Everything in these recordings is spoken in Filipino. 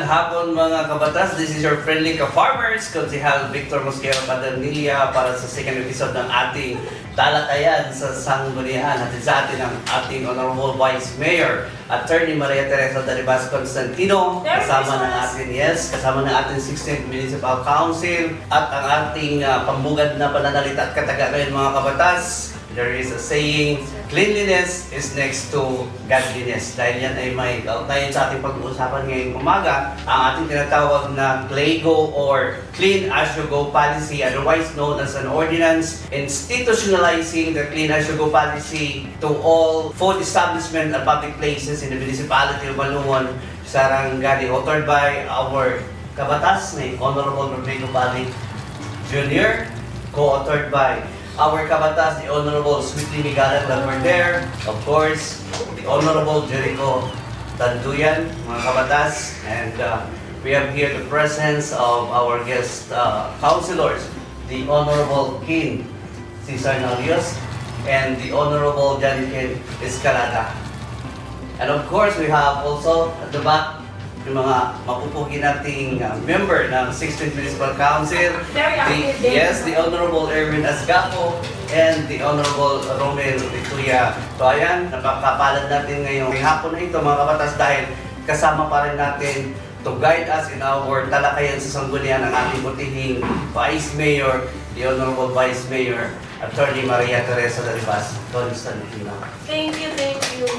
hapon mga kabatas. This is your friendly ka-farmers, Konsehal Victor Mosquero Padernilla para sa second episode ng ating talakayan sa Sanggunian. At sa atin ang ating Honorable Vice Mayor, Attorney Maria Teresa Daribas Constantino, kasama ng ating 16th Municipal Council at ang ating pambugad na pananalita at kataga ngayon mga kabatas. There is a saying, cleanliness is next to godliness. Dahil yan ay may kaugnayan sa ating pag-uusapan ngayong umaga, ang ating tinatawag na CLAYGO or Clean As You Go policy, otherwise known as an ordinance institutionalizing the Clean As You Go policy to all food establishment and public places in the municipality of Malungon, Sarangani, authored by our kabatas na Honorable Rodrigo Bali Jr., co-authored by our kabatas, the Honorable Sweetly Migalan that were there, of course, the Honorable Jericho Tanduyan, mga kabatas, and we have here the presence of our guest councilors, the Honorable King Cesar Nalios and the Honorable Janikin Escalada. And of course, we have also at the back yung mga mapupugi nating member ng 16th Municipal Council, the Honorable Erwin Asgapo and the Honorable Romel Victoria. So ayan, napakapalad natin ngayong hapon na ito mga kabatas dahil kasama pa rin natin to guide us in our talakayan sa Sanggunian ang ating butihing Vice Mayor, the Honorable Vice Mayor, Attorney Maria Teresa Daribas Constantino. Thank you, thank you.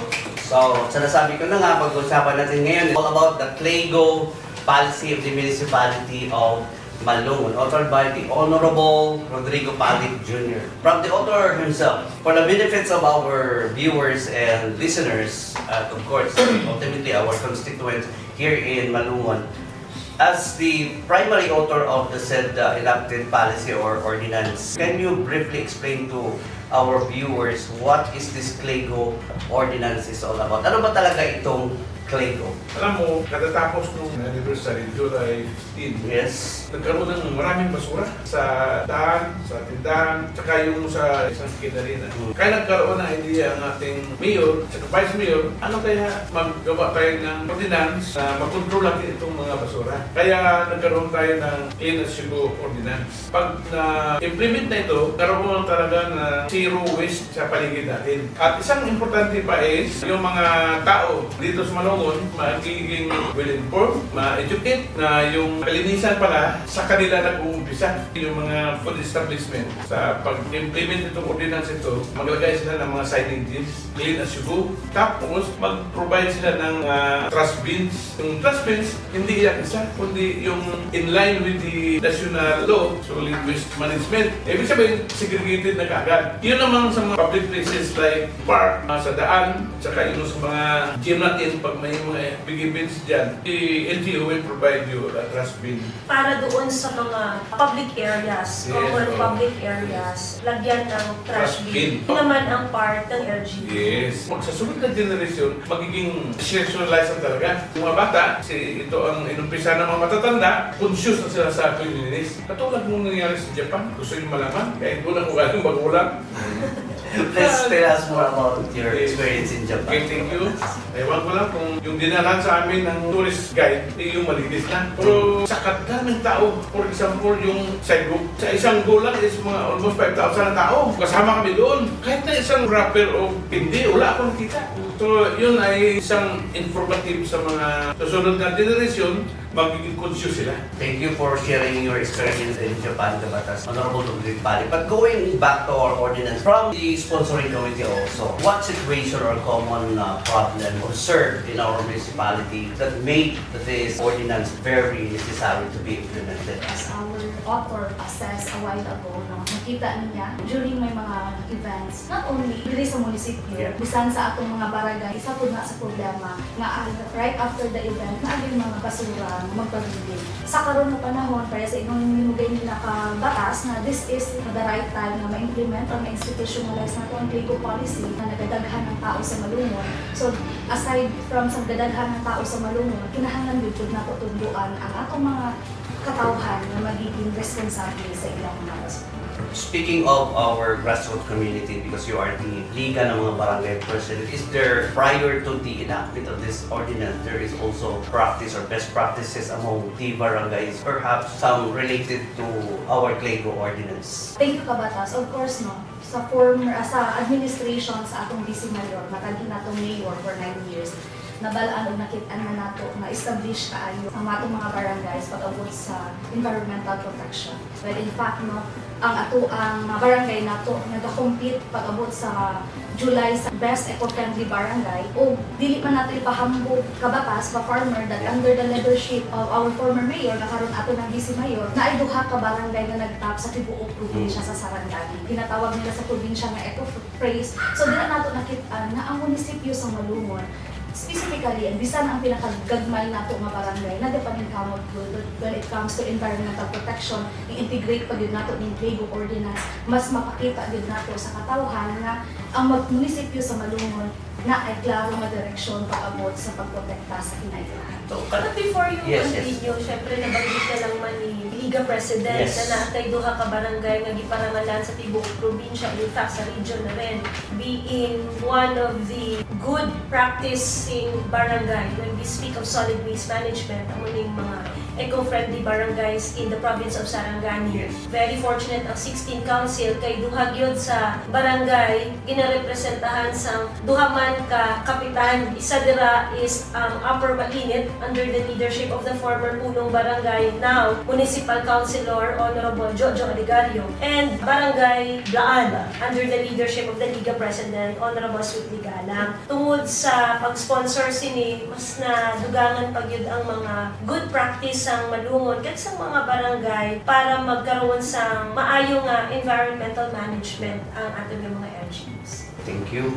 So, sinasabi ko na nga, pag-usapan natin ngayon all about the CLAYGO policy of the municipality of Malungon, authored by the Honorable Rodrigo Bali Jr. From the author himself, for the benefits of our viewers and listeners, of course, ultimately our constituents here in Malungon, as the primary author of the said enacted policy or ordinance, can you briefly explain to our viewers what is this CLAYGO ordinance is all about? Ano ba talaga itong CLAYGO? Alam mo, katatapos nung anniversary, July 15, Yes. nagkaroon ng maraming basura sa daan, sa tindahan, tsaka yung sa isang kinarina. Kaya nagkaroon ng idea ang ating mayor, tsaka vice mayor, ano kaya maggawa tayo ng ordinance na makontrol natin itong mga basura. Kaya nagkaroon tayo ng Clean As You Go ordinance. Pag na-implement na ito, karoon talaga na zero waste sa paligid natin. At isang importante pa is, yung mga tao dito sa Malungon, magiging well-informed, ma-educate na yung kalinisan pala sa kanila nag-uumpisa. Yung mga food establishment, sa pag-implement itong ordinance ito, maglagay sila ng mga signages, Clean As You Go. Tapos, mag-provide sila ng trash bins. Yung trash bins, hindi yan isa, kundi yung in line with the national law, solid waste management. Ibig sabihin, segregated na kaagad. Yun naman sa mga public places like park, sa daan, saka yun sa mga gym natin, pag may mga big events dyan, the LGU will provide you a trash bin. Para doon sa mga public areas, Yes, common oh. public areas, lagyan ng trash Trash bin. bin. Yun naman ang part ng LGU. Yes. Sa sunod na generation, magiging socialized talaga. Yung mga bata, ito ang inumpisa ng mga matatanda, conscious na sila sa cleanliness. Katulad nung nangyari sa Japan, gusto yung malaman, kahit doon ako galing magulang. Let's tell us more about your experience in Japan. Okay, thank you. Ewan ko lang kung yung dinalan sa amin ng tourist guide, yung malinis na. Pero sa kadaming tao, for example, yung sidewalk, sa isang gulang is mga almost 5,000 na tao. Kasama kami doon. Kahit na isang rapper o hindi, wala akong nakita. So, yun ay isang informative sa mga susunod na generation, magiging conscious sila. Thank you for sharing your experience in Japan, Kabatas, Honorable Rodrigo Bali. But going back to our ordinance, from the sponsoring committee also, what situation or common problem observed in our municipality that made this ordinance very necessary to be implemented? As our author assessed a while ago, no, nakita niya during may mga events, not only dili sa munisipyo, bisan sa atong mga barangay, isa po na sa problema nga right after the event, na yung mga basura magpagiging. Sa karon na panahon, para sa inong minugay nila batas na this is the right time na ma-implement or ma-institutionalize na ang CLAYGO policy na nagadaghan ng tao sa Malungon. So, aside from sa nagadaghan ng tao sa Malungon, kinahanglan dito na tutunduan ang atong mga katawhan na magiging responsable sa ilang mga basura. Speaking of our grassroots community, because you are the Liga ng mga Barangay President, is there, prior to the enactment of this ordinance, there is also practice or best practices among the barangays, perhaps some related to our Claygo ordinance? Thank you, Kabatas. Of course, no, sa administration sa atong Vice Mayor, matagi natong mayor for 9 years, nabalaan o nakit-an na nato na establish kaayo ang atong mga barangays pag-abot sa environmental protection. Well, in fact, no, ang mga barangay nato nag-compete pag-abot sa July sa Best Eco-Friendly Barangay o dili man nato ipahambog Kabatas pa farmer that under the leadership of our former mayor na karon ato ng Vice Mayor na ay duha ka barangay na nagtap sa tibuok probinsya sa Sarangani. Tinatawag nila sa probinsya nga Eco-Praise. So dila nato nakit-an na ang munisipyo sa Malumon specifically, and bisan ang pinakagagmay nato nga barangay, nagapaningkamot good when it comes to environmental protection, i-integrate pa yun nato ng Claygo Ordinance, mas mapakita yun nato sa katawhan na ang munisipyo sa Malumon na ay klaro nga direksyon pag-abot sa pagprotekta sa kinailangan. So, But before you Yes, continue, syempre nabanggit ka lang man ni Liga President Yes. na naatay duha ka barangay nga giparangalan sa tibuok probinsya, in fact sa region na rin, being one of the good practicing barangay when we speak of solid waste management, ang muling mga eco-friendly barangays in the province of Sarangani. Yes. Very fortunate ang 16 Council kay duha gyud sa barangay ginarepresentahan sa duha man ka kapitan. Isa dira is Upper Malinit under the leadership of the former punong barangay, now Municipal Councilor Honorable Jojo Aligario, and Barangay Blaan under the leadership of the Liga President Honorable Sweetly Galang. Tungod sa pag-sponsor sini, mas na dugangan pa gyud ang mga good practice sang malungon ket sa mga barangay para magkaroon sa maayo nga environmental management ang ating mga LGUs. Thank you,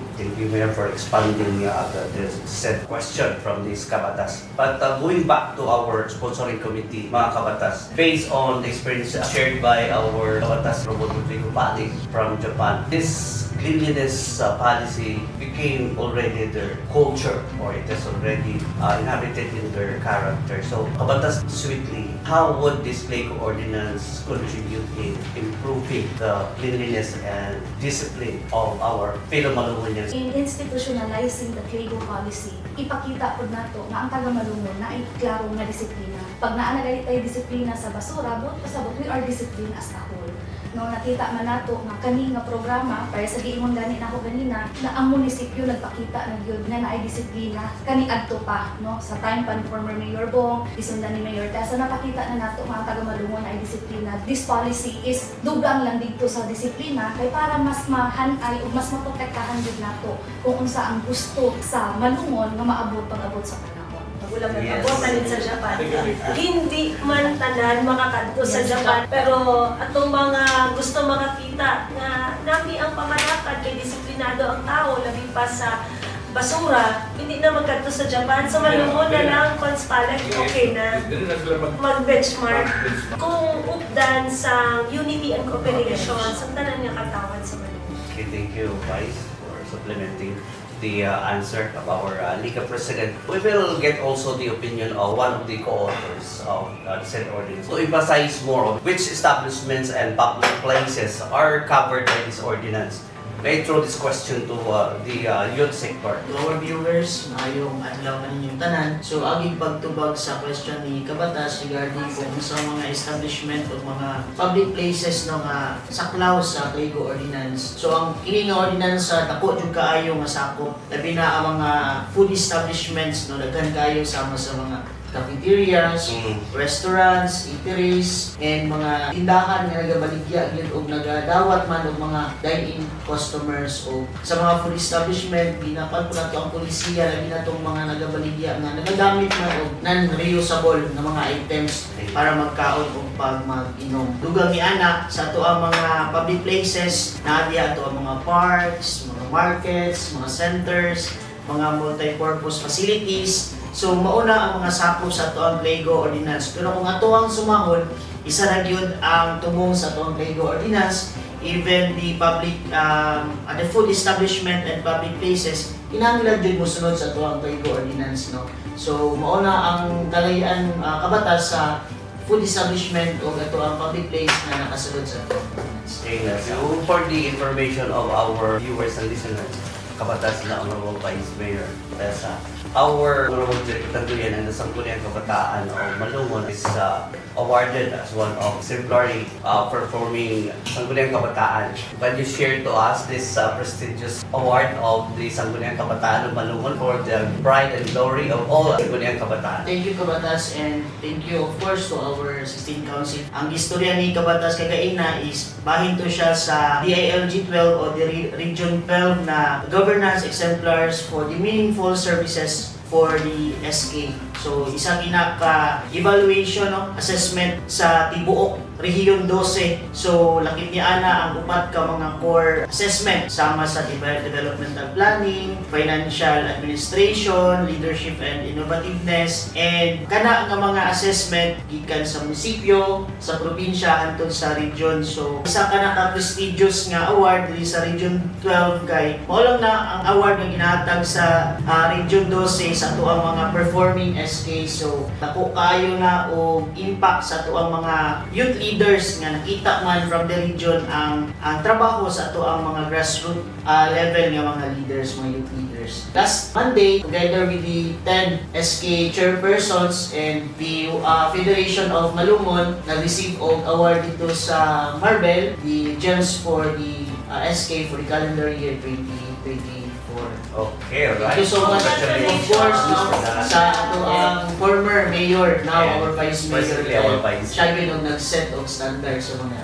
Mayor, for expanding the said question from this Kabatas. But going back to our sponsoring committee, mga Kabatas, based on the experience shared by our Kabatas Robot Rodrigo Pali from Japan, this cleanliness policy became already their culture, or it is already inhabited in their character. So, Kabatas, sweetly, how would this Claygo ordinance contribute in improving the cleanliness and discipline of our fellow Malumonians? In institutionalizing the Claygo policy, ipakita po nato nga ang taga-Malumon na ay klaro nga disiplina. Pag naanagalit tayo disiplina sa basura, buot pasabot, we are disciplined as a whole. No, nakita man nato nga kani nga programa para sa giingon gani nako ganina na ang munisipyo nagpakita na gyud nga naay disiplina kani adto pa no sa time pa ni former Mayor Bong isundan ni Mayor Tessa napakita na nato mga taga Malumon ay disiplina. This policy is dugang lang dito sa disiplina kay para mas mahanay ug mas maprotektahan gyud nato kung unsa ang gusto sa Malumon nga maabot pag-abot sa panahon. Ulang Yes. nagpabotanin sa Japan. Sige. Hindi man tanan makakadto sa Yes. Japan, pero atong mga gusto makakita na nami ang pamalakad kay disiplinado ang tao labi pa sa basura, hindi na magkadto sa Japan. Sa Malumon na lang, Conspalet, okay na. Dili na sila Mag-benchmark. Kung updan sa unity and cooperation sa tanan nga katawan sa Malumon. Okay, thank you, Vice, for supplementing the answer of our Liga President. We will get also the opinion of one of the co-authors of the said ordinance to emphasize more on which establishments and public places are covered by this ordinance. May I throw this question to the youth sector. To our viewers, maayong adlaw kaninyong tanan. So, aging pagtubag sa question ni Kabatas regarding kung sa mga establishment o mga public places no nga saklaw sa Claygo Ordinance. So, ang kini nga ordinance sa dako jud kaayo nga sakop. Labi na ang mga food establishments no daghan kaayo sama sa mga cafeterias, restaurants, eateries, and mga tindahan nga nagabaligya gyud og nagadawat man og mga dine-in customers o sa mga food establishment ginapal po nato ang polisiya labi na tong mga nagabaligya nga nagagamit man og non-reusable na mga items para magkaon o pag mag-inom. Dugang ni ana sa ato ang mga public places na diya ato ang mga parks, mga markets, mga centers, mga multi-purpose facilities. So mauna ang mga sakop sa ato ang Claygo Ordinance. Pero kung ato ang sumahon, isa ra gyud ang tumong sa ato ang Claygo Ordinance, even the public the food establishment and public places kinahanglan jud mosunod sa ato ang Claygo Ordinance no. So mauna ang dalayan kabatas sa food establishment o ato ang public place na nakasulod sa ato. So, for the information of our viewers and listeners, Kabatas na Honorable Vice Mayor Tessa, our Honorable Director Tanduyan and the Sangguniang Kabataan of Malumon is awarded as one of exemplary performing Sangguniang Kabataan. Can you share to us this prestigious award of the Sangguniang Kabataan of Malumon for the pride and glory of all Sangguniang Kabataan? Thank you Kabatas and thank you of course to our 16 Council. Ang istorya ni Kabatas Kagaina is bahin to siya sa DILG 12 o the Region 12 na governance exemplars for the meaningful services for the SK. So isa kinaka-evaluation assessment sa tibuok Rehiyon 12. So lakip niya ana ang upat ka mga core assessment sama sa developmental planning, financial administration, leadership and innovativeness, and kana nga mga assessment gikan sa munisipyo, sa probinsya hangtod sa region. So isa ka prestigious nga award diri sa Region 12 kay mao lang na ang award nga ginahatag sa Region 12 sa ato ang mga performing SK. So dako kayo na og impact sa ato ang mga youth leaders nga nakita man from the region ang trabaho sa ato ang mga grassroots level nga mga leaders, mga youth leaders. Last Monday, together with the 10 SK chairpersons and the Federation of Malumon, nag-receive og award dito sa Marbel, the Gems for the SK for the calendar year 2024. Okay, alright. Thank you so much. Of course, sa ato ang former mayor, now Yeah. our vice mayor, Presently our vice. siya yun ang nag-set of standards sa mga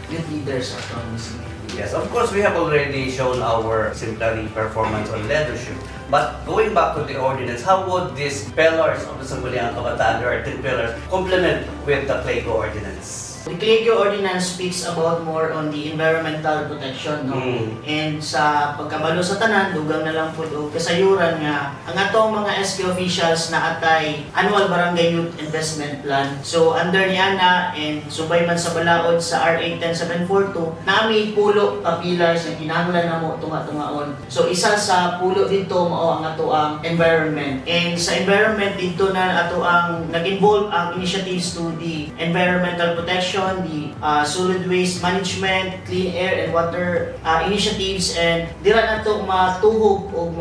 youth leaders sa ato ang munisipyo. Yes, of course, we have already shown our exemplary performance on leadership. But going back to the ordinance, how would these pillars of the Sangguniang Kabataan, there are 10 pillars, complement with the Clayco ordinance? The Clayco Ordinance speaks about more on the environmental protection, no? And sa pagkabalo sa tanan, dugang na lang po og kasayuran nga ang atong mga SK officials na atay annual barangay youth investment plan. So under niya na and subay man sa balaod sa RA 10742, nami pulo ka pillars nga kinahanglan namo tunga-tungaon. So isa sa pulo dito mao ang ato ang environment. And sa environment dito na ato ang nag-involve ang initiatives to the environmental protection, the solid waste management, clean air and water initiatives, and dira na ito matuhog o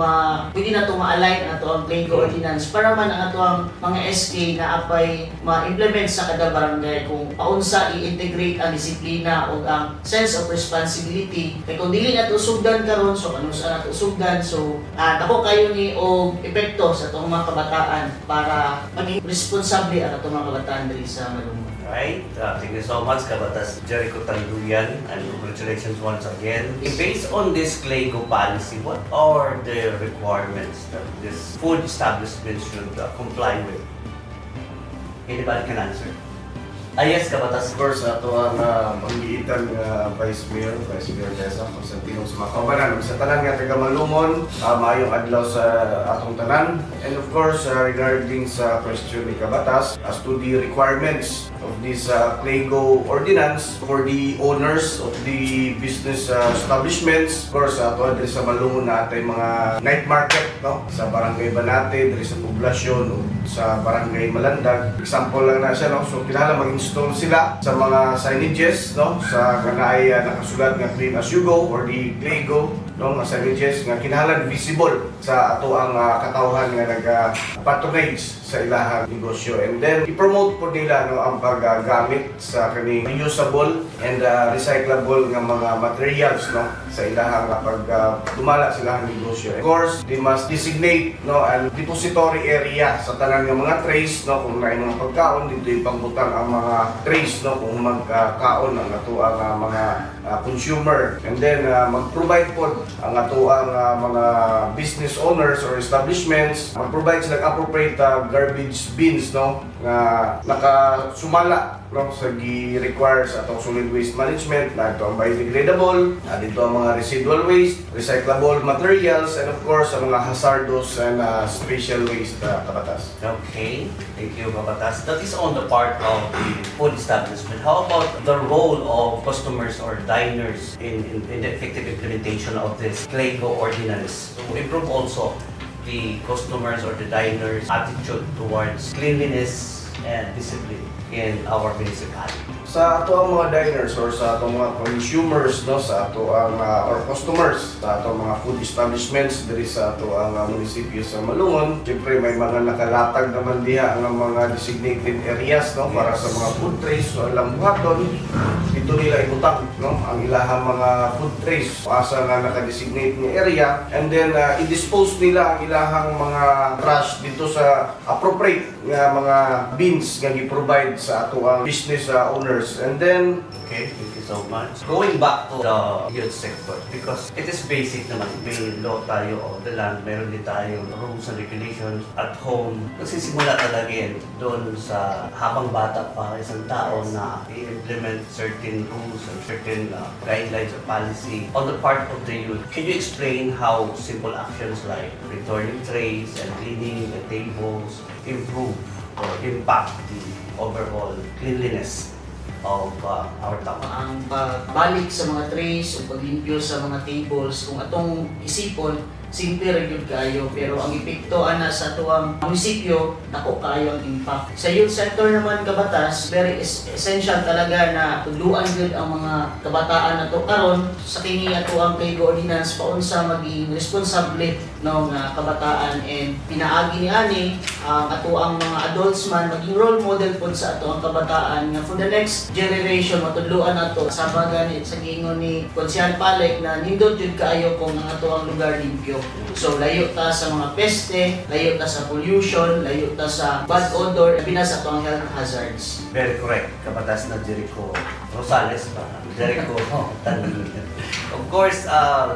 pwede na ito ma-align na ito ang Clayco Ordinance para man ang ito ang mga SK na apay ma-implement sa kada barangay kung paunsa i-integrate ang disiplina o ang sense of responsibility. Kaya kung dili na ito sugdan karon, so ano sa na ito sugdan, so dako kayo ni o epekto sa itong mga kabataan para maging responsable ang itong mga kabataan diri sa Malumon. Right? Thank you so much, Kabatas Jericho Tanduyan, and congratulations once again. Based on this Clayco policy, what are the requirements that this food establishment should comply with? Anybody can answer? Yes, Kabatas. Of course, ato ang pag-iitan nga Vice Mayor Tessa, Constantino sa mga kabanan, sa tanan nga taga Malumon, maayong adlaw sa atong tanan. And of course, regarding sa question ni Kabatas, as to the requirements of this Clayco Ordinance for the owners of the business establishments, of course, ato diri sa Malumon na atay mga night market, no? Sa Barangay Banate, diri sa poblasyon, o sa Barangay Malandag. Example lang na siya, no? So, kinahanglan mag-install sila sa mga signages, no? Sa kanay nakasulat nga clean as you go or the Clayco, no? Nga signages nga kinahanglan visible sa ato ang katawhan nga nag-patronage sa ilahang negosyo. And then, i-promote po nila, no, ang paggamit sa kaning reusable and recyclable nga mga materials, no, sa ilahang dumala sa ilahang negosyo. Of course, they must designate, no, an depository area sa tanan nga mga trays, no, kung naay mga pagkaon dito ipangbutang ang mga trays, no, kung magkaon ang ato ang mga consumer. And then mag-provide po ang ato ang mga business owners or establishments, mag-provide sila appropriate garbage bins, no, nga nakasumala, no, sa gi-require sa atong solid waste management, na ito ang biodegradable, dito ang mga residual waste, recyclable materials, and of course ang mga hazardous and special waste, Kabatas. Okay, thank you, Kabatas. That is on the part of the food establishment. How about the role of customers or diners in the effective implementation of this Clayco ordinance to improve also the customers or the diners' attitude towards cleanliness and discipline in our municipality. Sa ato ang mga diners or sa ato mga consumers, no, sa ato ang or customers sa ato mga food establishments diri sa ato ang munisipyo sa Malungon, siyempre may mga nakalatag naman diha ang mga designated areas, no, para sa mga food trays. So alam buhaton dito nila ibutang, no, ang ilahang mga food trays asa nga naka-designate nga area, and then i-dispose nila ang ilahang mga trash dito sa appropriate nga mga bins nga gi-provide sa ato ang business owners. And then Okay, thank you so much. Going back to the youth sector, because it is basic naman, may law tayo of the land, meron din tayong rules and regulations at home. Nagsisimula talaga yan doon sa habang bata pa isang tao na i-implement certain rules and certain guidelines or policy on the part of the youth. Can you explain how simple actions like returning trays and cleaning the tables improve or impact the overall cleanliness of our town? Ang pagbalik sa mga trays o paglimpyo sa mga tables, kung atong isipon, simple rin yun kayo, pero ang epekto ana sa atuang munisipyo, dako kayo ang impact. Sa youth sector naman kabatas, very essential talaga na tudluan gyud ang mga kabataan nato karon sa kini atuang Pliego Ordinance paunsa maging responsable ng kabataan, and pinaagi niani ang atuang mga adults man maging role model pod sa atuang kabataan nga for the next generation matudluan nato sa bagani sa gingon ni Konsyal Palek na nindot jud kaayo kung ang atuang lugar limpyo. So layo ta sa mga peste, layo ta sa pollution, layo ta sa bad odor, labi na sa atong health hazards. Very correct. Kabatas na Jericho Rosales pa. Jericho Tanil. Of course,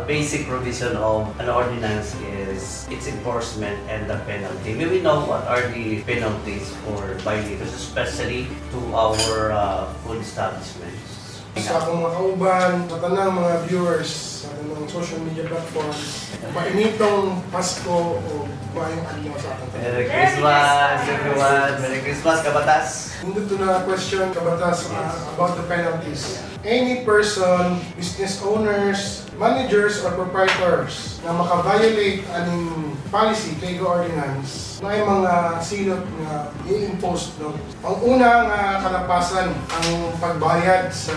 basic provision of an ordinance is its enforcement and the penalty. May we know what are the penalties for violators, especially to our food establishments? Sa akong mga kauban, sa tanang mga viewers sa tanang social media platforms, mainitong Pasko o maayong adlaw sa ating tanang. Merry Christmas, everyone! Merry Christmas, Kabatas! Nandito na question, kabatas, about the penalties. Any person, business owners, managers, or proprietors na makaviolate aning policy, Pliego Ordinance, na ay mga silot na i-impose. No? Ang una nga kalapasan ang pagbayad sa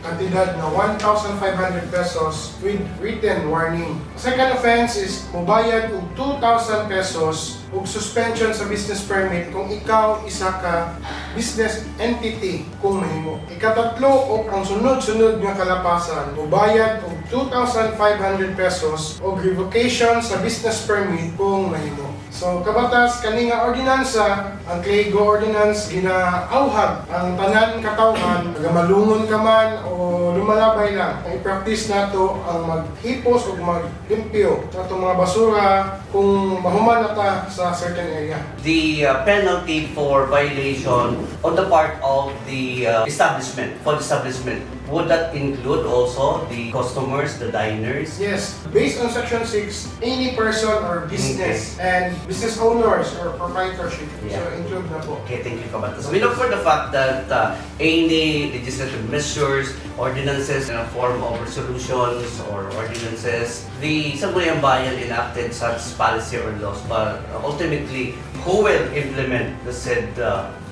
kantidad na 1,500 pesos with written warning. Second offense is mubayad og 2,000 pesos ug suspension sa business permit kung ikaw isa ka business entity kung mahimo. Ikatatlo o ang sunod-sunod nga kalapasan, mubayad og 2,500 pesos o revocation sa business permit kung mahimo. So kabatas kani nga ordinansa, ang Pliego Ordinance ginaauhag ang tanan katawhan, malungon ka man o lumalabay lang. Ang i-practice nato ang maghipos o maglimpyo sa itong mga basura kung mahuman na ta sa certain area. The penalty for violation on the part of the establishment, food establishment, would that include also the customers, the diners? Yes, based on Section 6, any person or business and business owners or proprietorship. Yeah. So include na po. Okay, thank you, Kabatas. We look for the fact that any legislative measures, ordinances in a form of resolutions or ordinances, the Sangguniang Bayan enacted such policy or laws, but ultimately, who will implement the said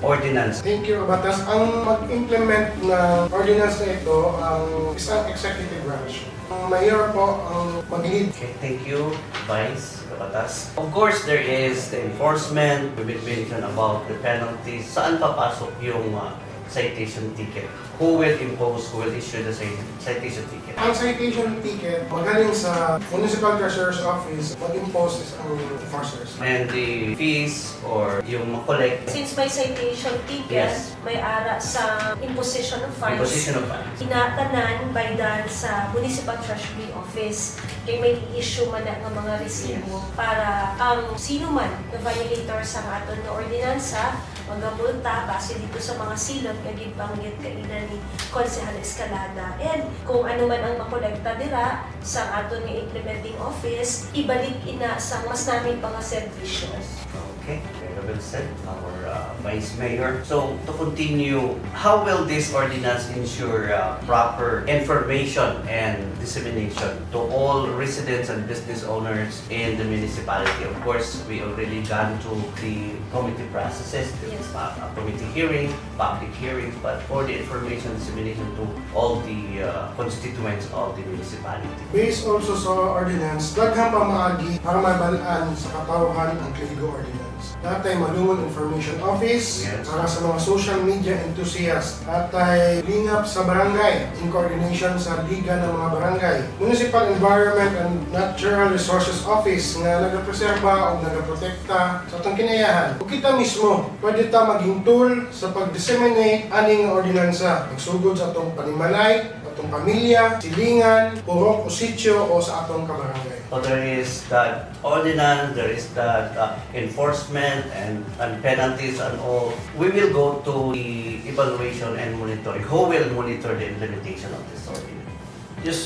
ordinance? Thank you, Batas. Ang mag-implement na ordinance na ito ang isang executive branch. Ang mayor po ang mag-lead. Okay, thank you, Vice Kabatas. Of course, there is the enforcement. We will mention about the penalties. Saan papasok yung citation ticket? Who will impose, who will issue the citation ticket? Ang citation ticket, magaling sa Municipal Treasurer's Office, mag-impose is ang enforcers. And the fees or yung makolek, Since may citation ticket, Yes. may ara sa imposition of fines. imposition of fines. Inatanan by dan sa Municipal Treasury Office kay may issue man na nga mga resibo para ang sino man na violator sa aton nga ordinansa magabulta base dito sa mga silot nga gibanggit kaina ni Konsehal Escalada, and kung ano man ang makolekta dira sa aton nga implementing office ibalik ina sa mas namin mga servisyo. Okay, very well said, our Vice Mayor. So, to continue, how will this ordinance ensure proper information and dissemination to all residents and business owners in the municipality? Of course, we already gone to the committee processes, the Yes. committee hearing, public hearings, but for the information dissemination to all the constituents of the municipality. Based also sa ordinance, daghang pamaagi para mabalaan sa katawhan ang Clego Ordinance. Natay Malungon Information Office, Yes. para sa mga social media enthusiasts. Natay Lingap sa Barangay, in coordination sa Liga ng mga Barangay. Municipal Environment and Natural Resources Office nga nagapreserba o nagaprotekta sa atong kinayahan. Kung kita mismo, pwede ta maging tool sa pag-disseminate aning ordinansa. Magsugod sa atong panimalay, atong pamilya, silingan, purok o sityo o sa atong kabarangay. So there is that ordinance, there is that enforcement and penalties and all. We will go to the evaluation and monitoring. Who will monitor the implementation of this ordinance? Yes,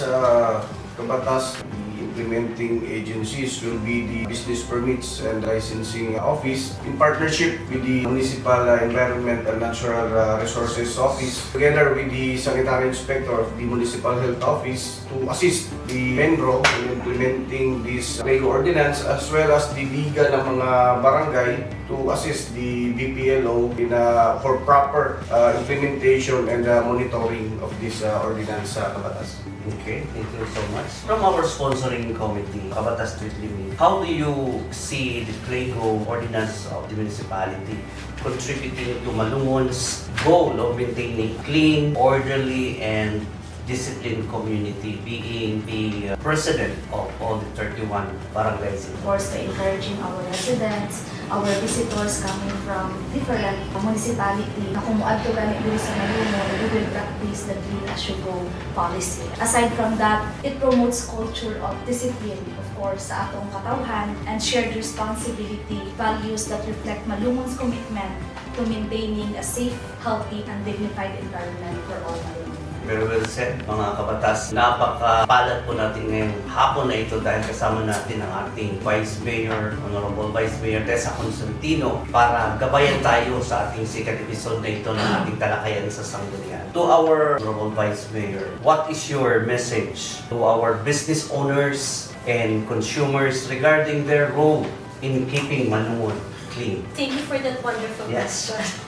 Kabatas, the implementing agencies will be the Business Permits and Licensing Office in partnership with the Municipal Environment and Natural Resources Office together with the Sanitary Inspector of the Municipal Health Office to assist the MENRO in implementing this Clego Ordinance as well as the Liga ng mga Barangay to assist the BPLO in for proper implementation and monitoring of this ordinance sa Kabatas. Okay, thank you so much. From our sponsoring committee, Kabatas Street Limit, how do you see the Clego ordinance of the municipality contributing to Malungon's goal of maintaining clean, orderly, and disciplined community, being the president of all the 31 barangays? Of course, to encouraging our residents, our visitors coming from different municipality na kumuadto gani diri sa Malungon, we will practice the clean as you go policy. Aside from that, it promotes culture of discipline, of course, sa atong katawhan and shared responsibility, values that reflect Malungon's commitment to maintaining a safe, healthy, and dignified environment for all Malungon. Very well said, mga kabatas. Napakapalad po natin ngayong hapon na ito dahil kasama natin ang ating Vice Mayor, Honorable Vice Mayor Tessa Constantino para gabayan tayo sa ating second episode na ito ng ating talakayan sa Sangguniang. To our Honorable Vice Mayor, what is your message to our business owners and consumers regarding their role in keeping Malungon clean? Thank you for that wonderful Yes. question.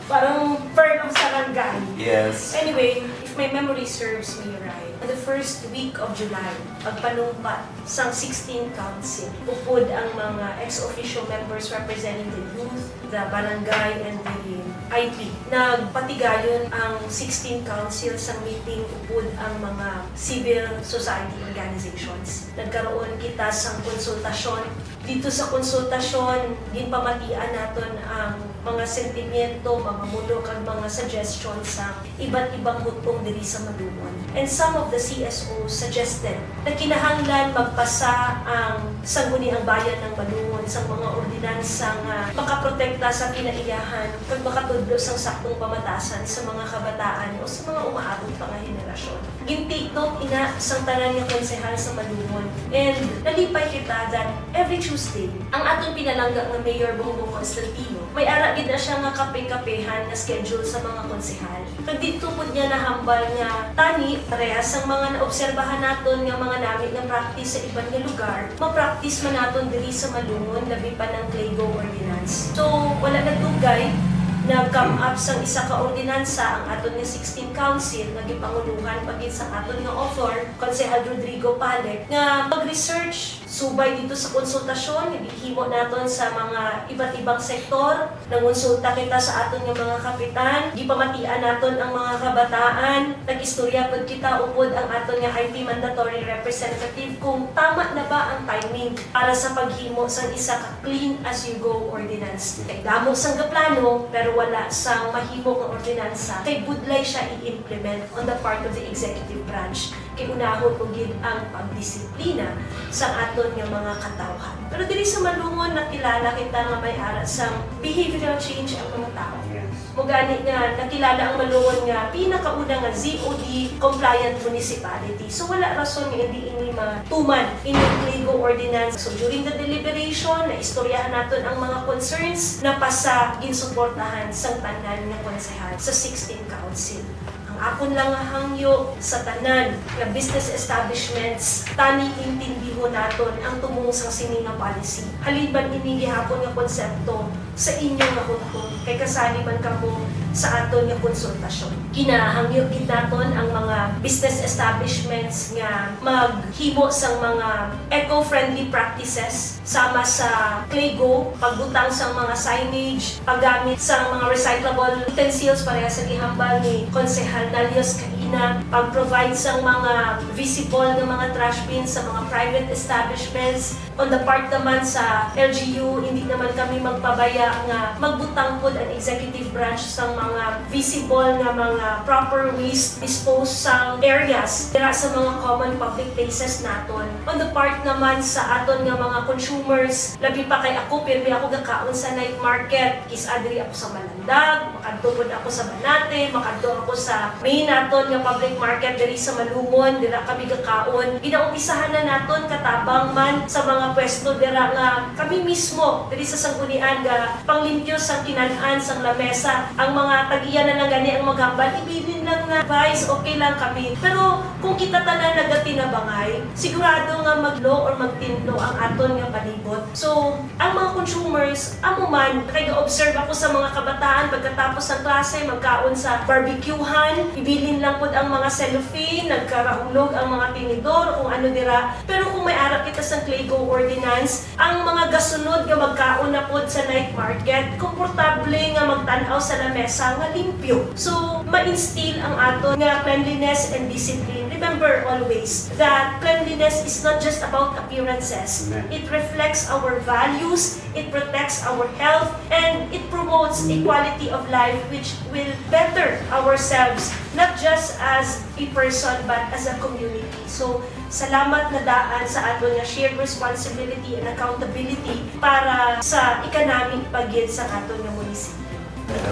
Parang bird of Sarangay. Yes. Anyway, if my memory serves me right, on the first week of July, pagpanumpat sang 16 Council, upod ang mga ex-official members representing the youth, the barangay, and the IP. Nagpatigayon ang 16 Council sa meeting upod ang mga civil society organizations. Nagkaroon kita sang konsultasyon. Dito sa konsultasyon, ginpamatian naton ang mga sentimento, mga mulok, ang mga suggestions sa iba't ibang hutong diri sa Malungon. And some of the CSOs suggested na kinahanglan magpasa ang Sangguniang Bayan ng Malungon sa mga ordinansang makaprotekta sa kinaiyahan kag makatudlo sang saktong pamatasan sa mga kabataan o sa mga umaabot pa nga henerasyon. Gin-take note ina sang tanan nga konsehal sa Malungon. And nalipay kita that every Tuesday, ang atong pinalangga nga Mayor Bongbong Constantino, may ara gid na siya nga kape-kapehan na schedule sa mga konsehal. Kag dito pud niya nahambal nga tani parehas ang mga naobserbahan naton nga mga nami nga practice sa ibang nga lugar, ma-practice man naton diri sa Malungon labi pa ng Clego Ordinance. So wala na dugay nag-come up sang isa ka ordinansa ang aton nga 16 Council nga gipanguluhan pagit sa aton nga author, Konsehal Rodrigo Palek, nga mag-research subay dito sa konsultasyon, gihimo naton sa mga iba't ibang sektor, nangonsulta kita sa aton nga mga kapitan, gipamatian naton ang mga kabataan, nag-istorya pud kita upod ang aton nga IP mandatory representative kung tama na ba ang timing para sa paghimo sang isa ka clean as you go ordinance. Kay damo sang gaplano pero wala sang mahimo nga ordinansa, kay budlay siya i-implement on the part of the executive branch. Kay unahon po gid ang pagdisiplina sa aton nga mga katawhan. Pero diri sa Malungon nakilala kita nga may ara sang behavioral change ang mga tao. Yes. Mugani nga nakilala ang Malungon nga pinakauna nga ZOD compliant municipality. So wala rason nga hindi ini matuman inyong Pliego Ordinance. So during the deliberation, naistoryahan naton ang mga concerns na pasa ginsuportahan sang tanan nga konsehal sa 16 Council. Ang akon lang nga hangyo sa tanan nga business establishments, tani intindihon naton ang tumong sang sininga policy. Haliban ini gihapon nga konsepto sa inyong nga hunkon, kay kasali man kamo sa aton nga konsultasyon. Kinahangyo gid naton ang mga business establishments nga maghimo sang mga eco-friendly practices sama sa Pliego, pagbutang sang mga signage, paggamit sang mga recyclable utensils pareha sa gihambal ni Konsehal Nalios Kaina, pag-provide sang mga visible na mga trash bins sa mga private establishments. On the part naman sa LGU, hindi naman kami magpabaya nga magbutang pod ang executive branch sang mga visible nga mga proper waste disposed sang areas dira sa mga common public places naton. On the part naman sa aton nga mga consumers, labi pa kay ako, pirmi ako gakaon sa night market, kisadri ako sa Malandag, makadto pod ako sa Banate, makadto ako sa main naton nga public market diri sa Malumon, dira kami gakaon. Ginaumpisahan na naton katabang man sa mga pwesto dira nga kami mismo diri sa sanggunian ga panglimpyo sang kinan-an sang lamesa. Ang mga tagiya na lang gani ang maghambal, ibilin lang nga vice, okay lang kami. Pero kung kita tanan nagatinabangay, sigurado nga maglo or magtinlo ang aton nga palibot. So, ang mga consumers, amo man, kay ga-observe ako sa mga kabataan pagkatapos ng klase, magkaon sa barbecuehan, ibilin lang pod ang mga cellophane, nagkarahulog ang mga tinidor, kung ano dira. Pero kung may ara kita sa Pliego Ordinance, ang mga gasunod nga magkaon na pod sa night market, komportable nga magtanaw sa lamesa nga limpyo. So, ma-instill ang aton nga cleanliness and discipline. Remember always that cleanliness is not just about appearances. It reflects our values, it protects our health, and it promotes equality of life which will better ourselves, not just as a person but as a community. So, salamat na daan sa aton nga shared responsibility and accountability para sa ikanaming pagyud sa aton nga munisipyo.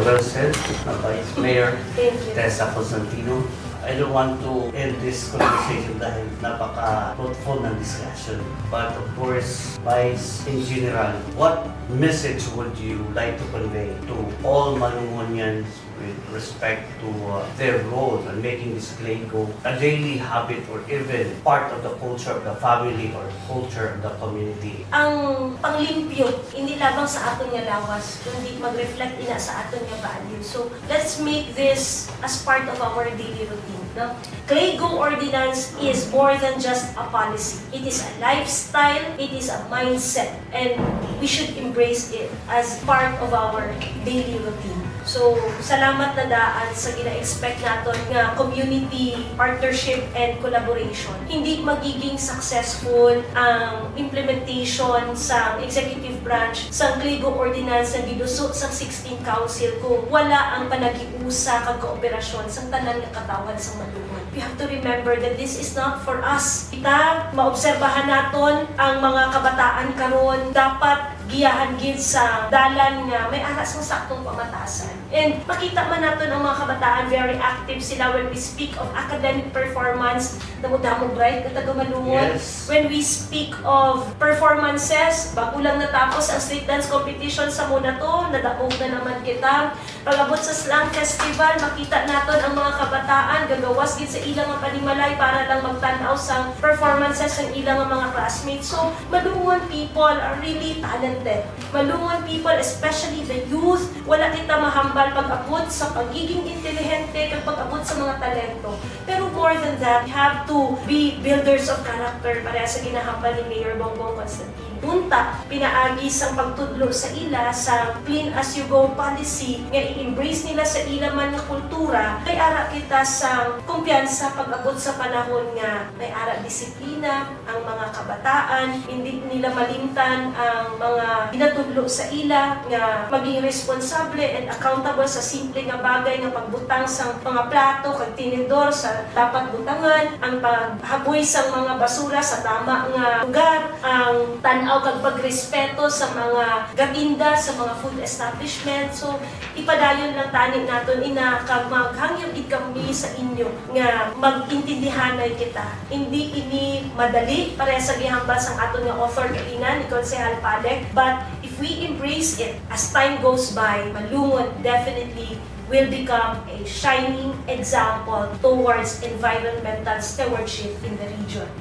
Well said, Vice Mayor Thank you. Tessa Constantino. I don't want to end this conversation dahil napaka-fruitful ng discussion. But of course, Vice, in general, what message would you like to convey to all Malungonians with respect to their role in making this Pliego a daily habit or even part of the culture of the family or culture of the community? Ang panglimpyo, hindi labang sa aton nga lawas, kundi mag-reflect ina sa aton nga value. So, let's make this as part of our daily routine. No? Pliego Ordinance is more than just a policy. It is a lifestyle, it is a mindset, and we should embrace it as part of our daily routine. So, salamat na daan sa gina-expect naton nga community partnership and collaboration. Hindi magiging successful ang implementation sa executive branch sa Pliego Ordinance na giduso sa 16 Council kung wala ang panagiusa kag kooperasyon sa tanan nga katawan sa Malungon. We have to remember that this is not for us. Kita, maobserbahan naton ang mga kabataan karon dapat giyahan gid sa dalan nga may aras ng saktong pamatasan. And makita man naton ang mga kabataan very active sila when we speak of academic performance, damo-damo bright na taga Malungon. Yes. When we speak of performances, bago lang natapos ang street dance competition sa muna to, nadaog na naman kita. Pag-abot sa Slam Festival, makita naton ang mga kabataan gagawas gid sa ilang nga panimalay para lang magtan-aw sa performances ng ilang nga mga classmates. So, Malungon people are really talented. Malungon people, especially the youth, wala kita mahambal pag-abot sa pagiging intelihente at pag-abot sa mga talento. Pero more than that, we have to be builders of character para sa ginahambal ni Mayor Bongbong Constantino. Unta, pinaagi sang pagtudlo sa ila sa clean as you go policy nga i-embrace nila sa ila man nga kultura, kay ara kita sa kumpiyansa pag-abot sa panahon nga may ara disiplina ang mga kabataan, hindi nila malimtan ang mga ginatudlo sa ila nga maging responsable and accountable sa simple nga bagay nga pagbutang sa mga plato kag tinidor sa dapat butangan, ang paghaboy sa mga basura sa tama nga lugar, ang tan tanaw kag pagrespeto sa mga gatinda, sa mga food establishment. So ipadayon lang tani naton ina kag maghangyo gid kami sa inyo nga magintindihanay kita. Hindi ini madali para sa gihambal sang aton nga author kanina ni Konsehal Palek, but if we embrace it as time goes by, Malungon definitely will become a shining example towards environmental stewardship in the region.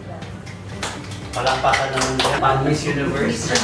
Palakpakan naman dyan. Miss Universe.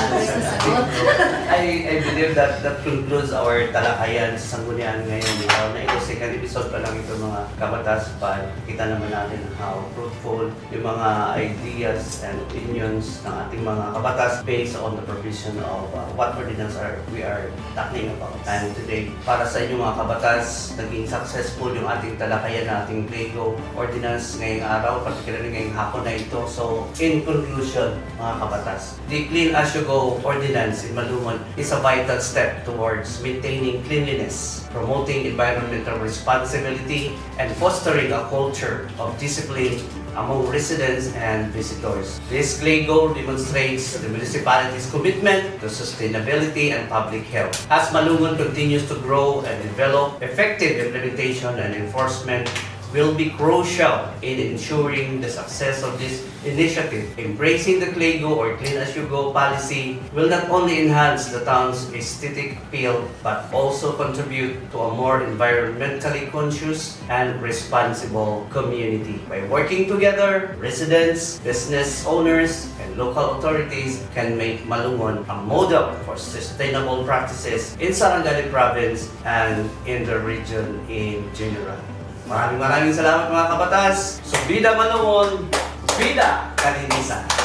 I believe that concludes our talakayan sa Sanggunian ngayon. Na ito, second episode pa lang ito mga kabatas, but kita naman natin how fruitful yung mga ideas and opinions ng ating mga kabatas based on the provision of what ordinance we are talking about. And today, para sa inyong mga kabatas, naging successful yung ating talakayan na ating Pliego Ordinance ngayong araw, particularly ngayong hapon na ito. So, in conclusion, mga kabatas, the Clean As You Go Ordinance in Malungon is a vital step towards maintaining cleanliness, promoting environmental responsibility, and fostering a culture of discipline among residents and visitors. This Clay Goal demonstrates the municipality's commitment to sustainability and public health. As Malungon continues to grow and develop, effective implementation and enforcement will be crucial in ensuring the success of this initiative. Embracing the Clay Go or Clean As You Go policy will not only enhance the town's aesthetic appeal but also contribute to a more environmentally conscious and responsible community. By working together, residents, business owners, and local authorities can make Malungon a model for sustainable practices in Sarangani Province and in the region in general. Maraming salamat mga kabatas. So, Bida Malungon, Bida Kalinisan.